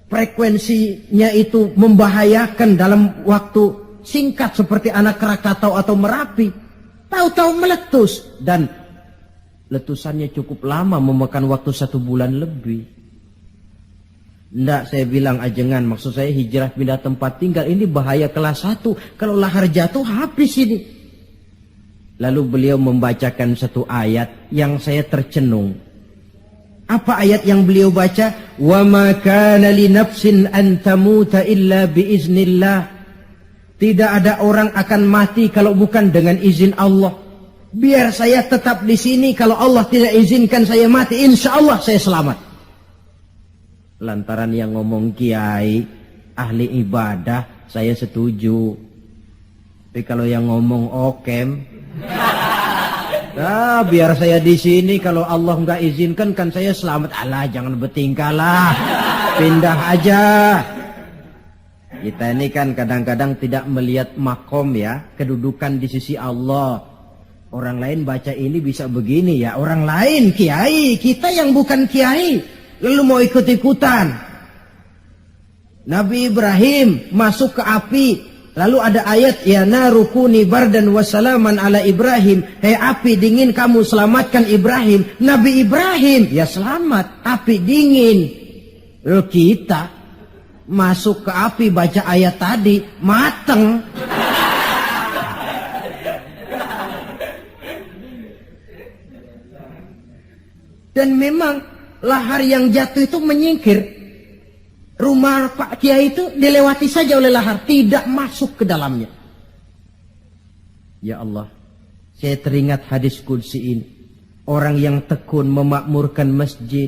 frekuensinya itu membahayakan dalam waktu singkat seperti Anak Krakatau atau Merapi. Tahu-tahu meletus. Dan letusannya cukup lama, memakan waktu 1 bulan lebih. Nggak, saya bilang Ajengan, maksud saya hijrah pindah tempat tinggal. Ini bahaya kelas 1. Kalau lahar jatuh habis ini. Lalu beliau membacakan satu ayat yang saya tercenung. Apa ayat yang beliau baca? Wa ma kana li nafsin an tamuta illa biiznillah. Tidak ada orang akan mati kalau bukan dengan izin Allah. Biar saya tetap di sini, kalau Allah tidak izinkan saya mati, insya Allah saya selamat. Lantaran yang ngomong kiai, ahli ibadah, saya setuju. Tapi kalau yang ngomong okem, biar saya di sini, kalau Allah nggak izinkan kan saya selamat. Alah, jangan bertingkah lah, pindah aja. Kita ini kan kadang-kadang tidak melihat makom ya, kedudukan di sisi Allah. Orang lain baca ini bisa begini ya, orang lain kiai, kita yang bukan kiai lalu mau ikut-ikutan. Nabi Ibrahim masuk ke api, lalu ada ayat, ya narukuni bardan wassalaman ala Ibrahim. Hei api dingin, kamu selamatkan Ibrahim. Nabi Ibrahim ya selamat, api dingin. Lalu kita masuk ke api, baca ayat tadi, mateng. Dan memang lahar yang jatuh itu menyingkir. Rumah Pak Kiai itu dilewati saja oleh lahar, tidak masuk ke dalamnya. Ya Allah, saya teringat hadis qudsi ini. Orang yang tekun memakmurkan masjid,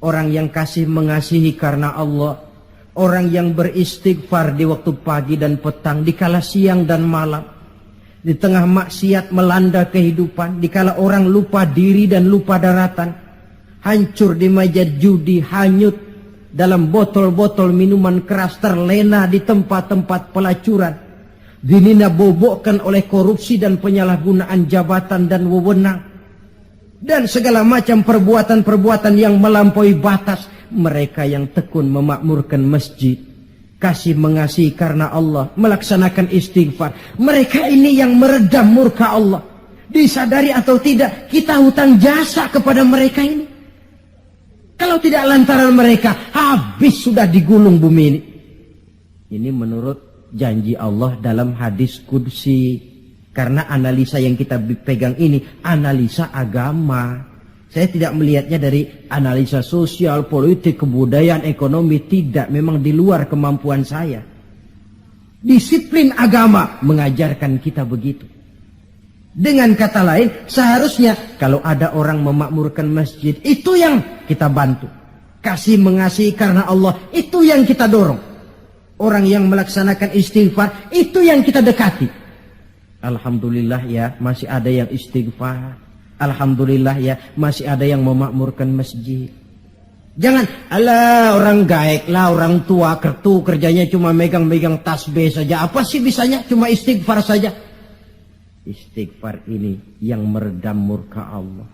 orang yang kasih mengasihi karena Allah, orang yang beristighfar di waktu pagi dan petang, di kala siang dan malam, di tengah maksiat melanda kehidupan, di kala orang lupa diri dan lupa daratan. hancur di meja judi, hanyut dalam botol-botol minuman keras, terlena di tempat-tempat pelacuran, dinina bobokkan oleh korupsi dan penyalahgunaan jabatan dan wewenang, dan segala macam perbuatan-perbuatan yang melampaui batas. Mereka yang tekun memakmurkan masjid, kasih mengasihi karena Allah, melaksanakan istighfar, mereka ini yang meredam murka Allah. Disadari atau tidak, kita hutang jasa kepada mereka ini. Kalau tidak lantaran mereka, habis sudah digulung bumi ini. Ini menurut janji Allah dalam hadis qudsi. Karena analisa yang kita pegang ini analisa agama. Saya tidak melihatnya dari analisa sosial, politik, kebudayaan, ekonomi. Tidak, memang di luar kemampuan saya. Disiplin agama mengajarkan kita begitu. Dengan kata lain, seharusnya kalau ada orang memakmurkan masjid, itu yang kita bantu. Kasih mengasihi karena Allah, itu yang kita dorong. Orang yang melaksanakan istighfar, itu yang kita dekati. Alhamdulillah ya, masih ada yang istighfar. Alhamdulillah ya, masih ada yang memakmurkan masjid. Jangan, alah orang gaek lah, orang tua kertu kerjanya cuma megang-megang tasbih saja. Apa sih bisanya? Cuma istighfar saja. Istighfar ini yang meredam murka Allah.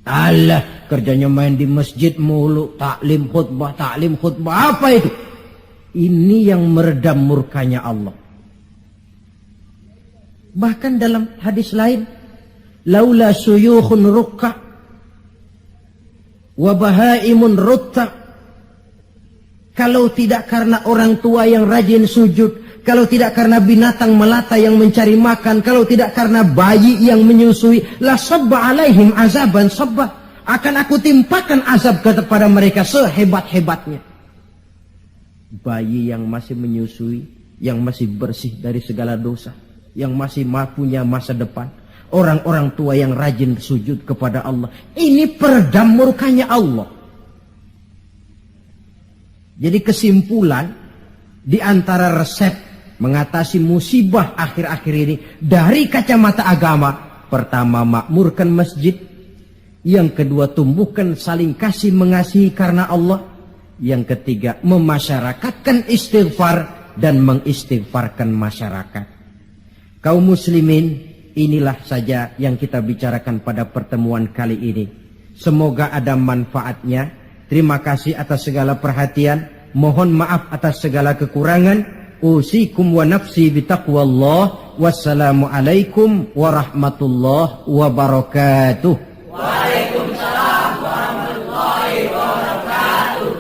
Alah, kerjanya main di masjid mulu, taklim khutbah, apa itu? Ini yang meredam murkanya Allah. Bahkan dalam hadis lain, laula suyukhun rukka wa bahaimun rutta. Kalau tidak karena orang tua yang rajin sujud, kalau tidak karena binatang melata yang mencari makan, kalau tidak karena bayi yang menyusui, la sabba alaihim azaban sabba. Akan aku timpakan azab kepada mereka sehebat-hebatnya. Bayi yang masih menyusui, yang masih bersih dari segala dosa, yang masih punya masa depan. Orang-orang tua yang rajin sujud kepada Allah. Ini peredam murkanya Allah. Jadi kesimpulan, di antara resep mengatasi musibah akhir-akhir ini dari kacamata agama, pertama makmurkan masjid, yang kedua tumbuhkan saling kasih mengasihi karena Allah, yang ketiga memasyarakatkan istighfar dan mengistighfarkan masyarakat. Kaum muslimin, inilah saja yang kita bicarakan pada pertemuan kali ini. Semoga ada manfaatnya. Terima kasih atas segala perhatian. Mohon maaf atas segala kekurangan. Usikum wa nafsi bitaqwallah. Wassalamualaikum warahmatullahi wabarakatuh. Waalaikumsalam warahmatullahi wabarakatuh.